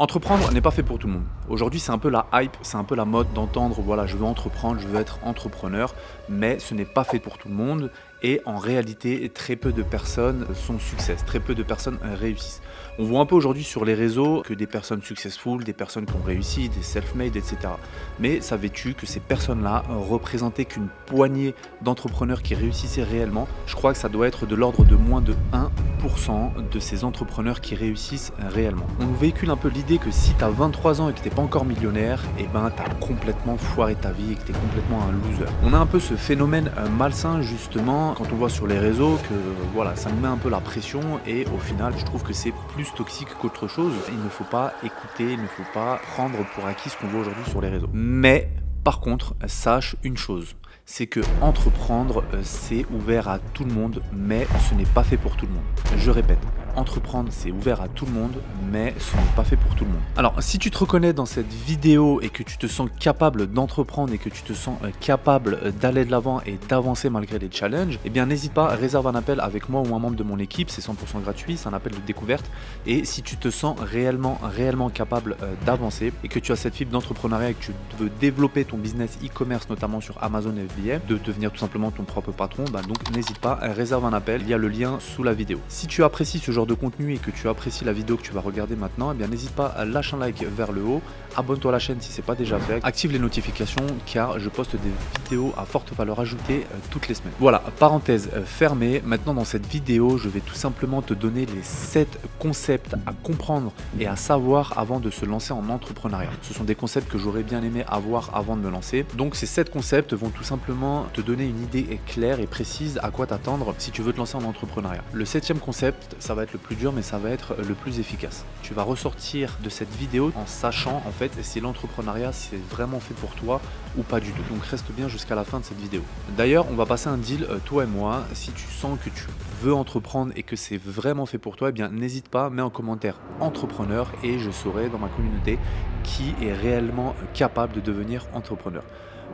Entreprendre n'est pas fait pour tout le monde. Aujourd'hui, c'est un peu la hype, c'est un peu la mode d'entendre voilà, je veux entreprendre, je veux être entrepreneur, mais ce n'est pas fait pour tout le monde et en réalité, très peu de personnes sont succès, très peu de personnes réussissent. On voit un peu aujourd'hui sur les réseaux que des personnes successful, des personnes qui ont réussi, des self-made, etc. Mais savais-tu que ces personnes-là représentaient qu'une poignée d'entrepreneurs qui réussissaient réellement? Je crois que ça doit être de l'ordre de moins de 1% de ces entrepreneurs qui réussissent réellement. On nous véhicule un peu l'idée que si tu as 23 ans et que tu n'es pas encore millionnaire, et ben tu as complètement foiré ta vie et que tu es complètement un loser. On a un peu ce phénomène malsain justement quand on voit sur les réseaux que voilà, ça nous met un peu la pression et au final je trouve que c'est plus toxique qu'autre chose. Il ne faut pas écouter, il ne faut pas prendre pour acquis ce qu'on voit aujourd'hui sur les réseaux. Mais par contre, sache une chose, c'est que entreprendre, c'est ouvert à tout le monde, mais ce n'est pas fait pour tout le monde. Je répète, entreprendre, c'est ouvert à tout le monde, mais ce n'est pas fait pour tout le monde. Alors, si tu te reconnais dans cette vidéo et que tu te sens capable d'entreprendre et que tu te sens capable d'aller de l'avant et d'avancer malgré les challenges, eh bien, n'hésite pas, réserve un appel avec moi ou un membre de mon équipe, c'est 100% gratuit, c'est un appel de découverte. Et si tu te sens réellement capable d'avancer et que tu as cette fibre d'entrepreneuriat et que tu veux développer ton business e-commerce, notamment sur Amazon FBA, de devenir tout simplement ton propre patron, donc n'hésite pas, réserve un appel, il y a le lien sous la vidéo. Si tu apprécies ce genre de contenu et que tu apprécies la vidéo que tu vas regarder maintenant, eh bien n'hésite pas à lâcher un like vers le haut, abonne-toi à la chaîne si ce n'est pas déjà fait, active les notifications car je poste des vidéos à forte valeur ajoutée toutes les semaines. Voilà, parenthèse fermée, maintenant dans cette vidéo, je vais tout simplement te donner les 7 concepts à comprendre et à savoir avant de se lancer en entrepreneuriat. Ce sont des concepts que j'aurais bien aimé avoir avant de me lancer. Donc ces 7 concepts vont tout simplement te donner une idée claire et précise à quoi t'attendre si tu veux te lancer en entrepreneuriat. Le 7e concept, ça va être le plus dur mais ça va être le plus efficace. Tu vas ressortir de cette vidéo en sachant en fait si l'entrepreneuriat c'est vraiment fait pour toi ou pas du tout. Donc reste bien jusqu'à la fin de cette vidéo. D'ailleurs, on va passer un deal, toi et moi. Si tu sens que tu veux entreprendre et que c'est vraiment fait pour toi, eh bien n'hésite pas, mets en commentaire entrepreneur et je saurai dans ma communauté qui est réellement capable de devenir entrepreneur.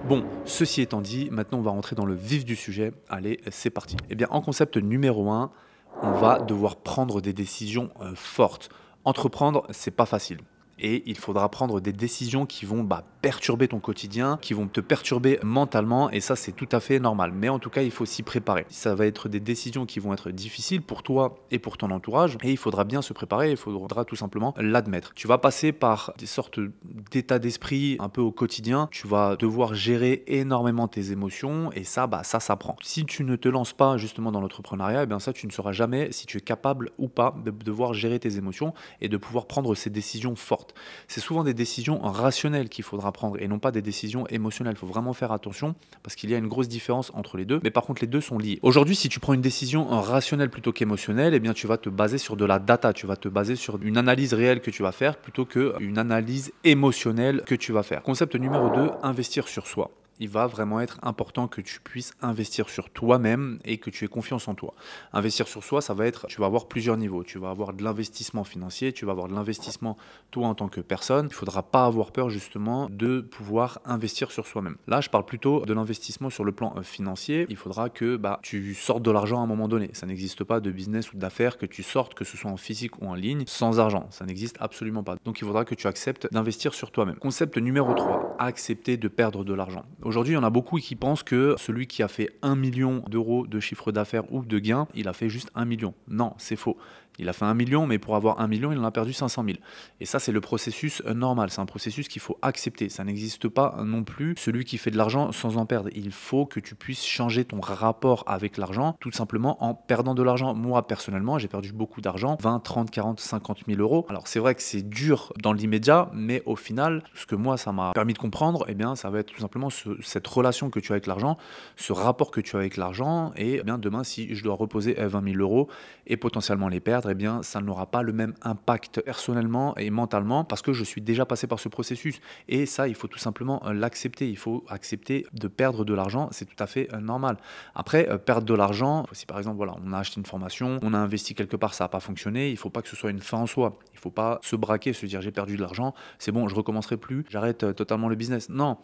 Bon, ceci étant dit, maintenant on va rentrer dans le vif du sujet. Allez, c'est parti. Eh bien, en concept numéro 1, on va devoir prendre des décisions fortes. Entreprendre, c'est pas facile. Et il faudra prendre des décisions qui vont perturber ton quotidien, qui vont te perturber mentalement et ça c'est tout à fait normal. Mais en tout cas il faut s'y préparer. Ça va être des décisions qui vont être difficiles pour toi et pour ton entourage et il faudra bien se préparer, il faudra tout simplement l'admettre. Tu vas passer par des sortes d'états d'esprit un peu au quotidien, tu vas devoir gérer énormément tes émotions et ça ça s'apprend. Si tu ne te lances pas justement dans l'entrepreneuriat, ça tu ne sauras jamais si tu es capable ou pas de devoir gérer tes émotions et de pouvoir prendre ces décisions fortes. C'est souvent des décisions rationnelles qu'il faudra prendre et non pas des décisions émotionnelles. Il faut vraiment faire attention parce qu'il y a une grosse différence entre les deux. Mais par contre, les deux sont liés. Aujourd'hui, si tu prends une décision rationnelle plutôt qu'émotionnelle, eh bien, tu vas te baser sur de la data. Tu vas te baser sur une analyse réelle que tu vas faire plutôt qu'une analyse émotionnelle que tu vas faire. Concept numéro 2, investir sur soi. Il va vraiment être important que tu puisses investir sur toi-même et que tu aies confiance en toi. Investir sur soi, ça va être, tu vas avoir plusieurs niveaux. Tu vas avoir de l'investissement financier, tu vas avoir de l'investissement toi en tant que personne. Il ne faudra pas avoir peur justement de pouvoir investir sur soi-même. Là, je parle plutôt de l'investissement sur le plan financier. Il faudra que tu sortes de l'argent à un moment donné. Ça n'existe pas de business ou d'affaires que tu sortes, que ce soit en physique ou en ligne, sans argent. Ça n'existe absolument pas. Donc, il faudra que tu acceptes d'investir sur toi-même. Concept numéro 3, accepter de perdre de l'argent. Aujourd'hui, il y en a beaucoup qui pensent que celui qui a fait 1 million d'euros de chiffre d'affaires ou de gains, il a fait juste 1 million. Non, c'est faux. Il a fait 1 million, mais pour avoir 1 million, il en a perdu 500 000. Et ça, c'est le processus normal. C'est un processus qu'il faut accepter. Ça n'existe pas non plus celui qui fait de l'argent sans en perdre. Il faut que tu puisses changer ton rapport avec l'argent, tout simplement en perdant de l'argent. Moi, personnellement, j'ai perdu beaucoup d'argent, 20, 30, 40, 50 000 euros. Alors, c'est vrai que c'est dur dans l'immédiat, mais au final, ce que moi, ça m'a permis de comprendre, eh bien, ça va être tout simplement cette relation que tu as avec l'argent, ce rapport que tu as avec l'argent. Et bien, demain, si je dois reposer 20 000 euros et potentiellement les perdre, eh bien, ça n'aura pas le même impact personnellement et mentalement parce que je suis déjà passé par ce processus. Et ça, il faut tout simplement l'accepter. Il faut accepter de perdre de l'argent. C'est tout à fait normal. Après, perdre de l'argent, si par exemple, voilà, on a acheté une formation, on a investi quelque part, ça n'a pas fonctionné, il ne faut pas que ce soit une fin en soi. Il ne faut pas se braquer, se dire j'ai perdu de l'argent, c'est bon, je recommencerai plus, j'arrête totalement le business. Non,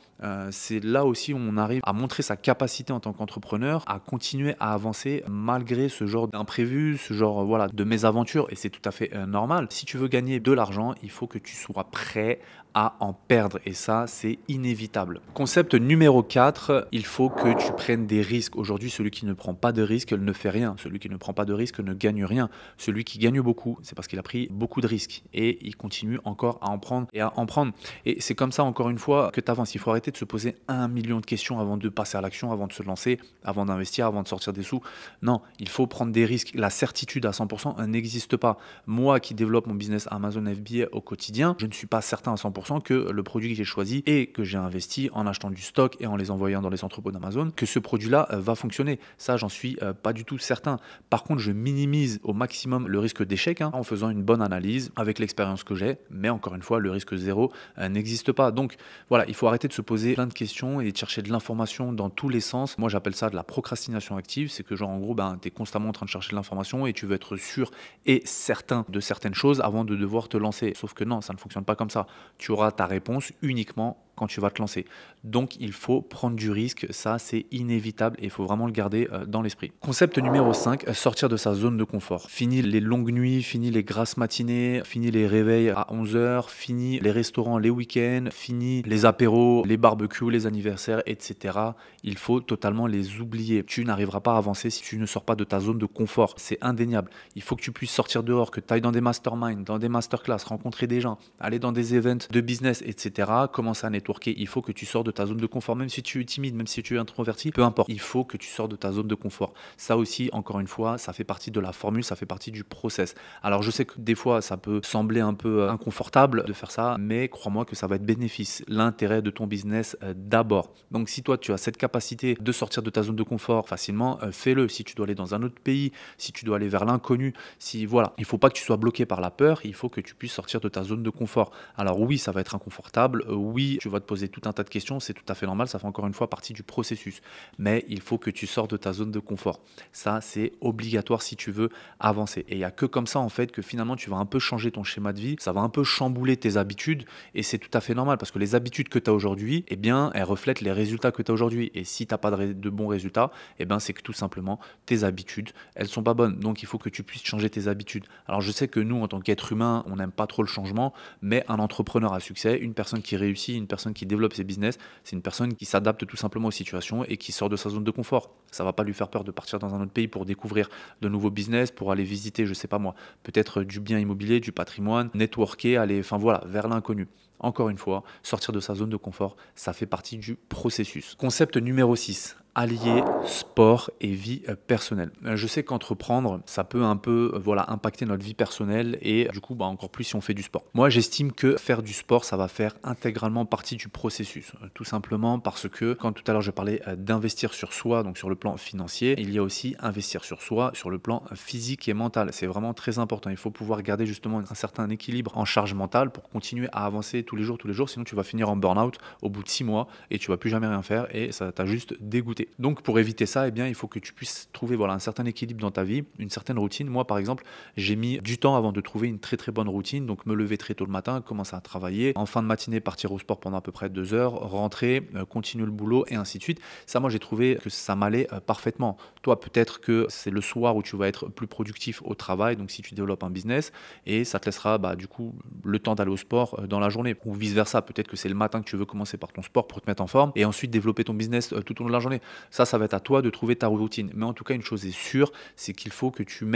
c'est là aussi où on arrive à montrer sa capacité en tant qu'entrepreneur, à continuer à avancer malgré ce genre d'imprévu, ce genre de mésaventures d'aventure et c'est tout à fait normal. Si tu veux gagner de l'argent, il faut que tu sois prêt à en perdre et ça, c'est inévitable. Concept numéro 4, il faut que tu prennes des risques. Aujourd'hui, celui qui ne prend pas de risques ne fait rien. Celui qui ne prend pas de risques ne gagne rien. Celui qui gagne beaucoup, c'est parce qu'il a pris beaucoup de risques et il continue encore à en prendre et à en prendre. Et c'est comme ça, encore une fois, que tu avances. Il faut arrêter de se poser 1 million de questions avant de passer à l'action, avant de se lancer, avant d'investir, avant de sortir des sous. Non, il faut prendre des risques. La certitude à 100% n'existe pas. Moi qui développe mon business Amazon FBA au quotidien, je ne suis pas certain à 100% que le produit que j'ai choisi et que j'ai investi en achetant du stock et en les envoyant dans les entrepôts d'Amazon, que ce produit-là va fonctionner. Ça, j'en suis pas du tout certain. Par contre, je minimise au maximum le risque d'échec en faisant une bonne analyse avec l'expérience que j'ai. Mais encore une fois, le risque zéro n'existe pas. Donc voilà, il faut arrêter de se poser plein de questions et de chercher de l'information dans tous les sens. Moi, j'appelle ça de la procrastination active. C'est que genre, en gros, tu es constamment en train de chercher de l'information et tu veux être sûr et certain de certaines choses avant de devoir te lancer. Sauf que non, ça ne fonctionne pas comme ça. Tu auras ta réponse uniquement quand tu vas te lancer. Donc, il faut prendre du risque. Ça, c'est inévitable et il faut vraiment le garder dans l'esprit. Concept numéro 5, sortir de sa zone de confort. Fini les longues nuits, fini les grasses matinées, fini les réveils à 11 heures, fini les restaurants les week-ends, fini les apéros, les barbecues, les anniversaires, etc. Il faut totalement les oublier. Tu n'arriveras pas à avancer si tu ne sors pas de ta zone de confort. C'est indéniable. Il faut que tu puisses sortir dehors, que tu ailles dans des masterminds, dans des masterclass, rencontrer des gens, aller dans des events de business, etc. Commencer à networker. Il faut que tu sors de ta zone de confort, même si tu es timide, même si tu es introverti, peu importe. Il faut que tu sors de ta zone de confort. Ça aussi, encore une fois, ça fait partie de la formule, ça fait partie du process. Alors, je sais que des fois, ça peut sembler un peu inconfortable de faire ça, mais crois-moi que ça va être bénéfice. L'intérêt de ton business d'abord. Donc, si toi, tu as cette capacité de sortir de ta zone de confort facilement, fais-le. Si tu dois aller dans un autre pays, si tu dois aller vers l'inconnu, si voilà, il ne faut pas que tu sois bloqué par la peur, il faut que tu puisses sortir de ta zone de confort. Alors oui, ça va être inconfortable, oui, tu vas te poser tout un tas de questions, c'est tout à fait normal, ça fait encore une fois partie du processus. Mais il faut que tu sors de ta zone de confort. Ça, c'est obligatoire si tu veux avancer. Et il n'y a que comme ça, en fait, que finalement, tu vas un peu changer ton schéma de vie, ça va un peu chambouler tes habitudes et c'est tout à fait normal parce que les habitudes que tu as aujourd'hui, eh bien, elles reflètent les résultats que tu as aujourd'hui. Et si tu n'as pas de bons résultats, eh bien, c'est que tout simplement, tes habitudes, elles sont pas bonnes. Donc, il faut que tu puisses changer tes habitudes. Alors, je sais que nous, en tant qu'être humain, on n'aime pas trop le changement, mais un entrepreneur à succès, une personne qui réussit, une personne qui développe ses business, c'est une personne qui s'adapte tout simplement aux situations et qui sort de sa zone de confort. Ça va pas lui faire peur de partir dans un autre pays pour découvrir de nouveaux business, pour aller visiter, je sais pas moi, peut-être du bien immobilier, du patrimoine, networker, aller, enfin voilà, vers l'inconnu. Encore une fois, sortir de sa zone de confort, ça fait partie du processus. Concept numéro 6. Allier sport et vie personnelle. Je sais qu'entreprendre, ça peut un peu impacter notre vie personnelle et du coup, encore plus si on fait du sport. Moi, j'estime que faire du sport, ça va faire intégralement partie du processus. Tout simplement parce que, quand tout à l'heure je parlais d'investir sur soi, donc sur le plan financier, il y a aussi investir sur soi, sur le plan physique et mental. C'est vraiment très important. Il faut pouvoir garder justement un certain équilibre en charge mentale pour continuer à avancer tous les jours, sinon tu vas finir en burn-out au bout de 6 mois et tu vas plus jamais rien faire et ça t'a juste dégoûté. Donc pour éviter ça, eh bien, il faut que tu puisses trouver un certain équilibre dans ta vie, une certaine routine. Moi par exemple, j'ai mis du temps avant de trouver une très très bonne routine, donc me lever très tôt le matin, commencer à travailler, en fin de matinée partir au sport pendant à peu près 2 heures, rentrer, continuer le boulot et ainsi de suite. Ça, moi j'ai trouvé que ça m'allait parfaitement. Toi peut-être que c'est le soir où tu vas être plus productif au travail, donc si tu développes un business et ça te laissera du coup le temps d'aller au sport dans la journée ou vice versa. Peut-être que c'est le matin que tu veux commencer par ton sport pour te mettre en forme et ensuite développer ton business tout au long de la journée. Ça va être à toi de trouver ta routine. Mais en tout cas, une chose est sûre, c'est qu'il faut que tu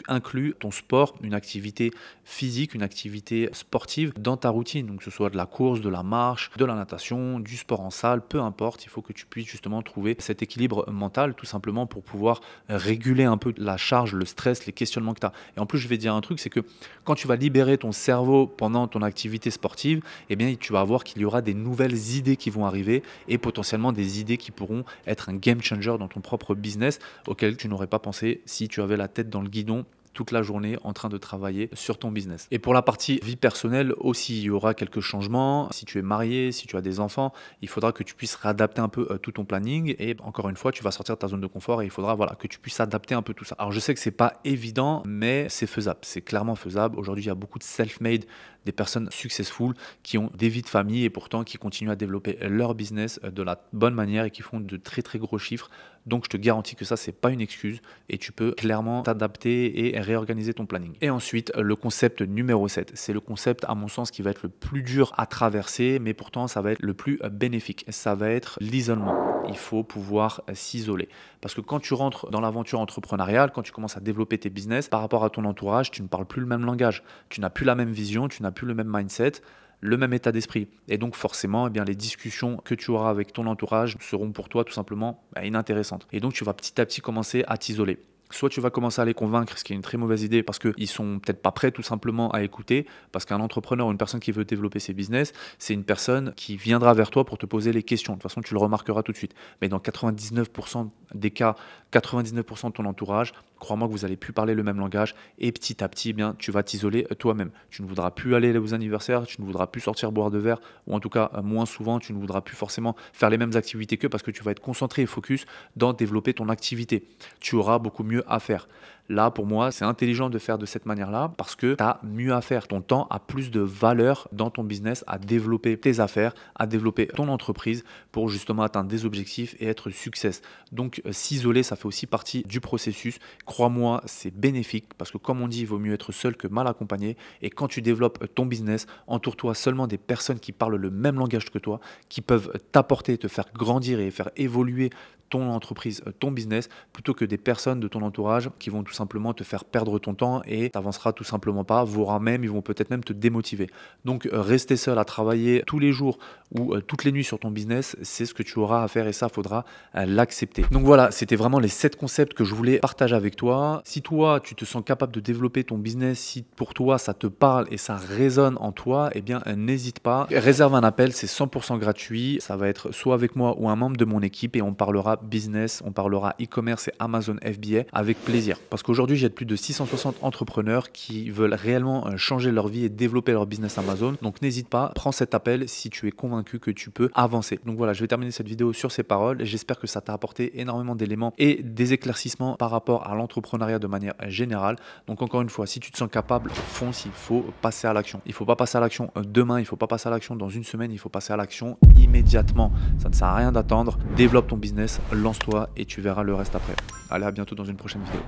inclues ton sport, une activité physique, une activité sportive dans ta routine. Donc que ce soit de la course, de la marche, de la natation, du sport en salle, peu importe. Il faut que tu puisses justement trouver cet équilibre mental tout simplement pour pouvoir réguler un peu la charge, le stress, les questionnements que tu as. Et en plus, je vais te dire un truc, c'est que quand tu vas libérer ton cerveau pendant ton activité sportive, eh bien, tu vas voir qu'il y aura des nouvelles idées qui vont arriver et potentiellement des idées qui pourront être un game changer dans ton propre business auquel tu n'aurais pas pensé si tu avais la tête dans le guidon toute la journée en train de travailler sur ton business. Et pour la partie vie personnelle aussi, il y aura quelques changements. Si tu es marié, si tu as des enfants, il faudra que tu puisses réadapter un peu tout ton planning et encore une fois, tu vas sortir de ta zone de confort et il faudra que tu puisses adapter un peu tout ça. Alors je sais que c'est pas évident, mais c'est faisable, c'est clairement faisable. Aujourd'hui, il y a beaucoup de self-made, des personnes successful qui ont des vies de famille et pourtant qui continuent à développer leur business de la bonne manière et qui font de très très gros chiffres Donc je te garantis que ça, c'est pas une excuse et tu peux clairement t'adapter et réorganiser ton planning. Et ensuite, le concept numéro 7, c'est le concept à mon sens qui va être le plus dur à traverser, mais pourtant ça va être le plus bénéfique. Ça va être l'isolement. Il faut pouvoir s'isoler. Parce que quand tu rentres dans l'aventure entrepreneuriale, quand tu commences à développer tes business, par rapport à ton entourage, tu ne parles plus le même langage. Tu n'as plus la même vision, tu n'as plus le même mindset, le même état d'esprit. Et donc forcément, eh bien, les discussions que tu auras avec ton entourage seront pour toi tout simplement inintéressantes. Et donc tu vas petit à petit commencer à t'isoler. Soit tu vas commencer à les convaincre, ce qui est une très mauvaise idée parce qu'ils sont peut-être pas prêts tout simplement à écouter, parce qu'un entrepreneur ou une personne qui veut développer ses business, c'est une personne qui viendra vers toi pour te poser les questions. De toute façon, tu le remarqueras tout de suite. Mais dans 99% des cas, 99% de ton entourage, crois-moi que vous n'allez plus parler le même langage et petit à petit, eh bien, tu vas t'isoler toi-même. Tu ne voudras plus aller aux anniversaires, tu ne voudras plus sortir boire de verre, ou en tout cas moins souvent, tu ne voudras plus forcément faire les mêmes activités qu'eux parce que tu vas être concentré et focus dans développer ton activité. Tu auras beaucoup mieux à faire. Là, pour moi, c'est intelligent de faire de cette manière-là parce que tu as mieux à faire. Ton temps a plus de valeur dans ton business à développer tes affaires, à développer ton entreprise pour justement atteindre des objectifs et être success. Donc, s'isoler, ça fait aussi partie du processus. Crois-moi, c'est bénéfique parce que comme on dit, il vaut mieux être seul que mal accompagné. Et quand tu développes ton business, entoure-toi seulement des personnes qui parlent le même langage que toi, qui peuvent t'apporter, te faire grandir et faire évoluer ton entreprise, ton business, plutôt que des personnes de ton entourage qui vont tout simplement te faire perdre ton temps et tu n'avanceras tout simplement pas, voire même, ils vont peut-être même te démotiver. Donc, rester seul à travailler tous les jours ou toutes les nuits sur ton business, c'est ce que tu auras à faire et ça, faudra l'accepter. Donc voilà, c'était vraiment les 7 concepts que je voulais partager avec toi. Si toi, tu te sens capable de développer ton business, si pour toi, ça te parle et ça résonne en toi, eh bien, n'hésite pas. Réserve un appel, c'est 100% gratuit. Ça va être soit avec moi ou un membre de mon équipe et on parlera business, on parlera e-commerce et Amazon FBA avec plaisir. Parce qu'aujourd'hui, j'ai plus de 660 entrepreneurs qui veulent réellement changer leur vie et développer leur business Amazon. Donc n'hésite pas, prends cet appel si tu es convaincu que tu peux avancer. Donc voilà, je vais terminer cette vidéo sur ces paroles. J'espère que ça t'a apporté énormément d'éléments et des éclaircissements par rapport à l'entrepreneuriat de manière générale. Donc encore une fois, si tu te sens capable, fonce, il faut passer à l'action. Il ne faut pas passer à l'action demain, il ne faut pas passer à l'action dans une semaine, il faut passer à l'action immédiatement. Ça ne sert à rien d'attendre. Développe ton business, lance-toi et tu verras le reste après. Allez, à bientôt dans une prochaine vidéo.